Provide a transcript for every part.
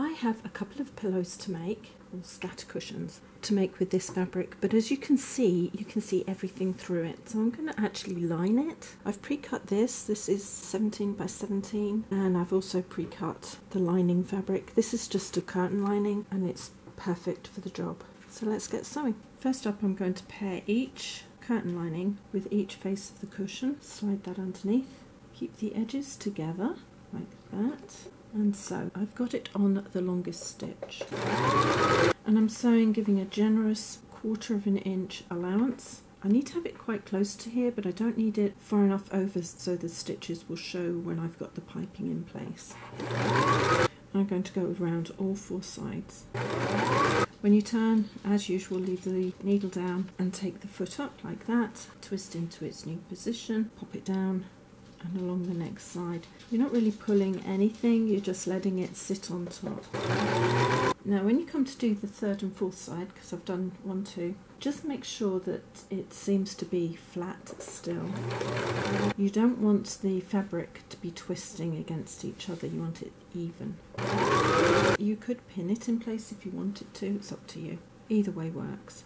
I have a couple of pillows to make, or scatter cushions to make with this fabric, but as you can see everything through it, so I'm going to actually line it. I've pre-cut this is 17 by 17, and I've also pre-cut the lining fabric. This is just a curtain lining and it's perfect for the job. So let's get sewing. First up, I'm going to pair each curtain lining with each face of the cushion, slide that underneath, keep the edges together like that, and sew. I've got it on the longest stitch, and I'm sewing giving a generous 1/4 of an inch allowance. I need to have it quite close to here, but I don't need it far enough over so the stitches will show when I've got the piping in place. I'm going to go around all 4 sides. When you turn, as usual, leave the needle down and take the foot up like that, twist into its new position, pop it down and along the next side. You're not really pulling anything, you're just letting it sit on top. Now when you come to do the 3rd and 4th side, because I've done 1, 2, just make sure that it seems to be flat still. You don't want the fabric to be twisting against each other, you want it even. You could pin it in place if you wanted to, it's up to you. Either way works.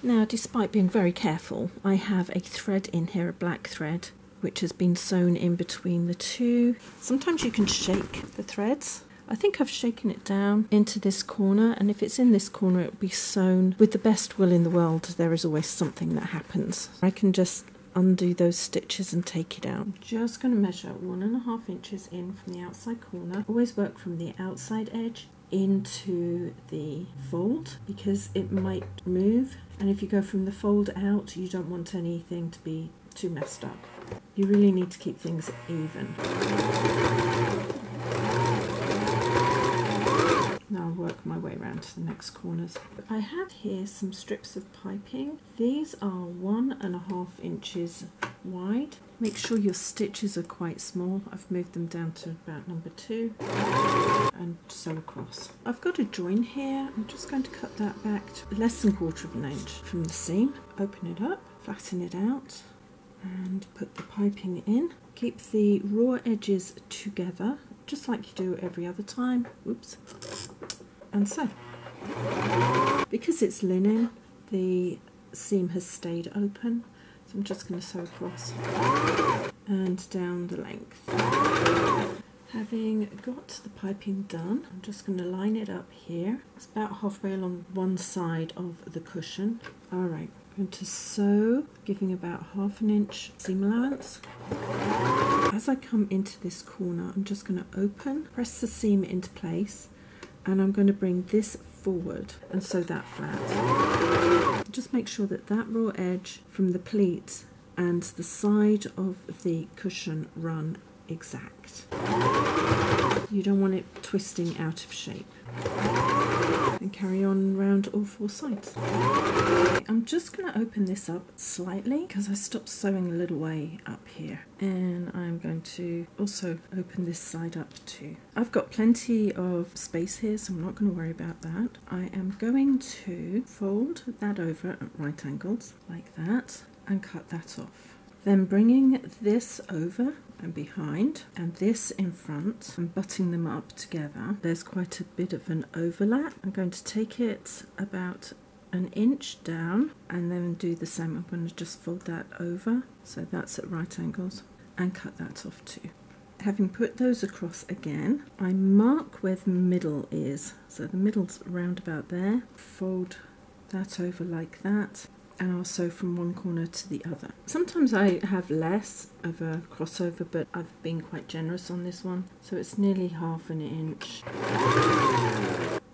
Now, despite being very careful, I have a thread in here, a black thread, which has been sewn in between the 2. Sometimes you can shake the threads. I think I've shaken it down into this corner, and if it's in this corner it will be sewn. With the best will in the world, there is always something that happens. I can just undo those stitches and take it out. I'm just going to measure 1.5 inches in from the outside corner. Always work from the outside edge into the fold because it might move, and if you go from the fold out you don't want anything to be too messed up. You really need to keep things even. Now I'll work my way around to the next corners. I have here some strips of piping. These are 1.5 inches wide. Make sure your stitches are quite small. I've moved them down to about number 2 and sew across. I've got a join here. I'm just going to cut that back to less than 1/4 of an inch from the seam. Open it up, flatten it out, and put the piping in. Keep the raw edges together, just like you do every other time. Whoops. And sew. Because it's linen, the seam has stayed open, so I'm just going to sew across and down the length. Having got the piping done, I'm just going to line it up here. It's about halfway along one side of the cushion. Alright, I'm going to sew, giving about 1/2 inch seam allowance. As I come into this corner, I'm just going to open, press the seam into place, and I'm going to bring this forward and sew that flat. Just make sure that that raw edge from the pleat and the side of the cushion run exact. You don't want it twisting out of shape. And carry on around all 4 sides. I'm just going to open this up slightly because I stopped sewing a little way up here, and I'm going to also open this side up too. I've got plenty of space here, so I'm not going to worry about that. I am going to fold that over at right angles like that and cut that off. Then bringing this over and behind and this in front and butting them up together, there's quite a bit of an overlap. I'm going to take it about 1 inch down and then do the same. I'm going to just fold that over, so that's at right angles, and cut that off too. Having put those across again, I mark where the middle is, so the middle's around about there. Fold that over like that, and I'll sew from one corner to the other. Sometimes I have less of a crossover, but I've been quite generous on this one, so it's nearly 1/2 inch.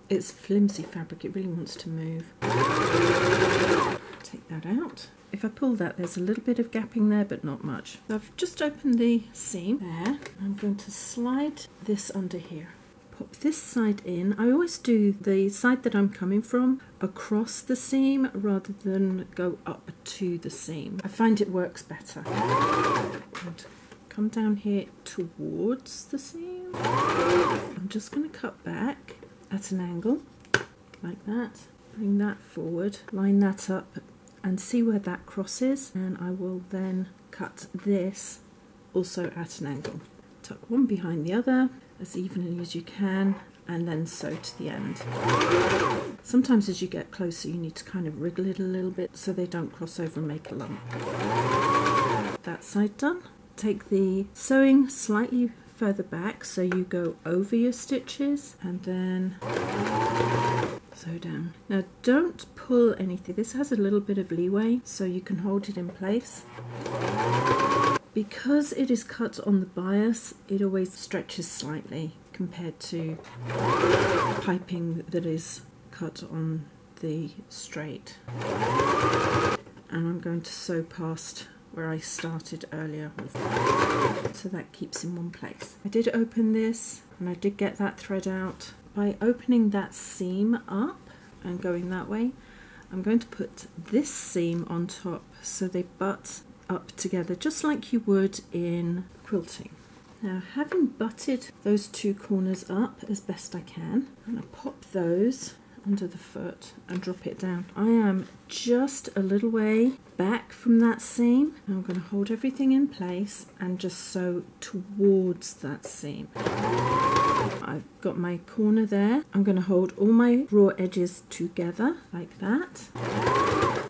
It's flimsy fabric, it really wants to move. Take that out. If I pull that, there's a little bit of gapping there, but not much. So I've just opened the seam there. I'm going to slide this under here. Pop this side in. I always do the side that I'm coming from across the seam rather than go up to the seam. I find it works better. And come down here towards the seam. I'm just going to cut back at an angle like that. Bring that forward, line that up and see where that crosses, and I will then cut this also at an angle. Tuck one behind the other as evenly as you can and then sew to the end. Sometimes as you get closer you need to kind of wriggle it a little bit so they don't cross over and make a lump. That side done. Take the sewing slightly further back so you go over your stitches and then sew down. Now don't pull anything. This has a little bit of leeway so you can hold it in place. Because it is cut on the bias, it always stretches slightly compared to piping that is cut on the straight. And I'm going to sew past where I started earlier, so that keeps in one place. I did open this and I did get that thread out. By opening that seam up and going that way, I'm going to put this seam on top so they butt up together just like you would in quilting. Now, having butted those two corners up as best I can, I'm going to pop those under the foot and drop it down. I am just a little way back from that seam. I'm going to hold everything in place and just sew towards that seam. I've got my corner there. I'm going to hold all my raw edges together like that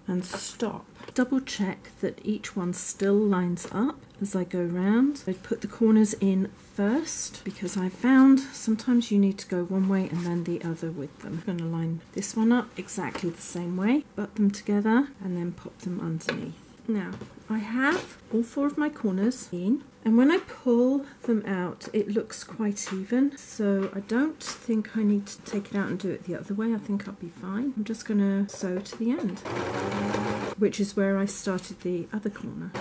and stop. Double check that each one still lines up as I go round. I put the corners in first because I found sometimes you need to go one way and then the other with them. I'm going to line this one up exactly the same way, butt them together and then pop them underneath. Now I have all four of my corners in, and when I pull them out it looks quite even, so I don't think I need to take it out and do it the other way. I think I'll be fine. I'm just going to sew to the end, which is where I started the other corner.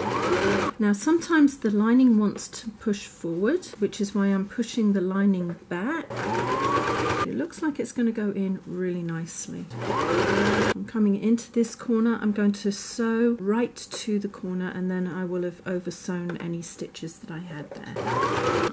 Now sometimes the lining wants to push forward, which is why I'm pushing the lining back. It looks like it's going to go in really nicely. I'm coming into this corner. I'm going to sew right to the corner and then I will have over sewn any stitches that I had there.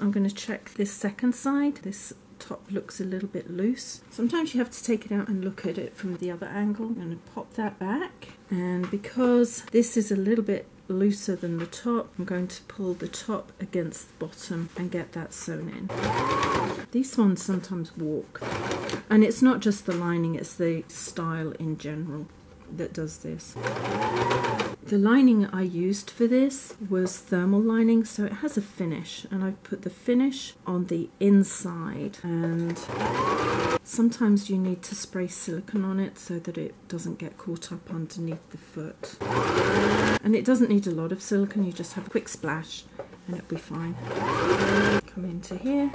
I'm going to check this second side. This top looks a little bit loose. Sometimes you have to take it out and look at it from the other angle. I'm going to pop that back, and because this is a little bit looser than the top, I'm going to pull the top against the bottom and get that sewn in. These ones sometimes walk, and it's not just the lining, it's the style in general that does this. The lining I used for this was thermal lining, so it has a finish, and I put the finish on the inside, and sometimes you need to spray silicone on it so that it doesn't get caught up underneath the foot. And it doesn't need a lot of silicone, you just have a quick splash and it'll be fine. Come into here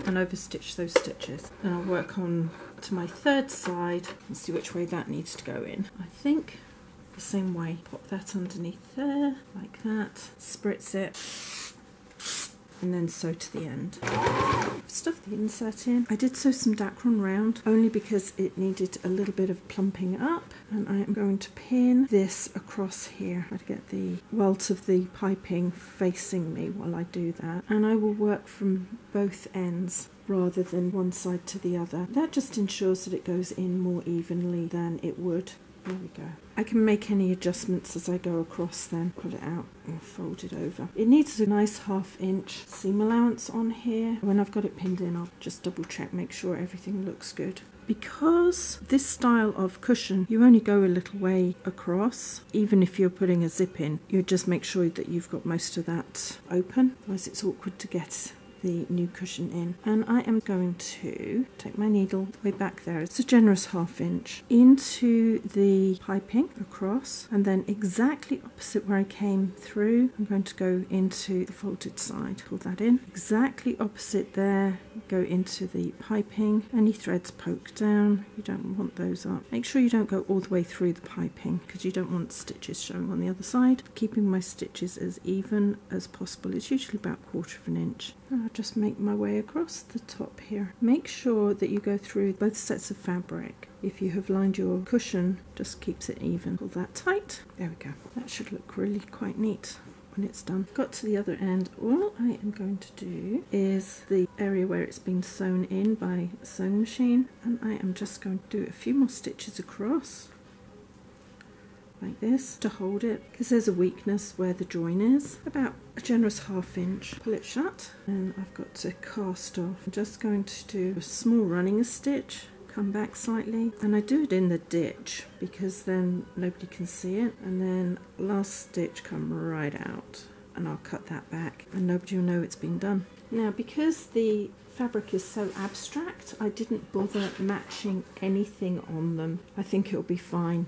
and overstitch those stitches, and I'll work on to my third side and see which way that needs to go in. I think the same way. Pop that underneath there like that, spritz it, and then sew to the end. Stuff the insert in. I did sew some dacron round only because it needed a little bit of plumping up, and I am going to pin this across here. Try to get the welt of the piping facing me while I do that, and I will work from both ends rather than one side to the other. That just ensures that it goes in more evenly than it would. There we go. I can make any adjustments as I go across then. Put it out and fold it over. It needs a nice 1/2 inch seam allowance on here. When I've got it pinned in, I'll just double check, make sure everything looks good. Because this style of cushion, you only go a little way across. Even if you're putting a zip in, you just make sure that you've got most of that open, otherwise it's awkward to get the new cushion in. And I am going to take my needle way back there, it's a generous 1/2 inch, into the piping across, and then exactly opposite where I came through, I'm going to go into the folded side. Pull that in, exactly opposite there, go into the piping. Any threads poke down, you don't want those up. Make sure you don't go all the way through the piping because you don't want stitches showing on the other side. Keeping my stitches as even as possible. It's usually about 1/4 inch. I'll just make my way across the top here. Make sure that you go through both sets of fabric. If you have lined your cushion, just keeps it even. Pull that tight. There we go. That should look really quite neat when it's done. Got to the other end. All I am going to do is the area where it's been sewn in by a sewing machine, and I am just going to do a few more stitches across like this to hold it, because there's a weakness where the join is. About a generous 1/2 inch. Pull it shut, and I've got to cast off. I'm just going to do a small running stitch, come back slightly, and I do it in the ditch because then nobody can see it, and then last stitch come right out, and I'll cut that back and nobody will know it's been done. Now, because the fabric is so abstract, I didn't bother matching anything on them. I think it'll be fine.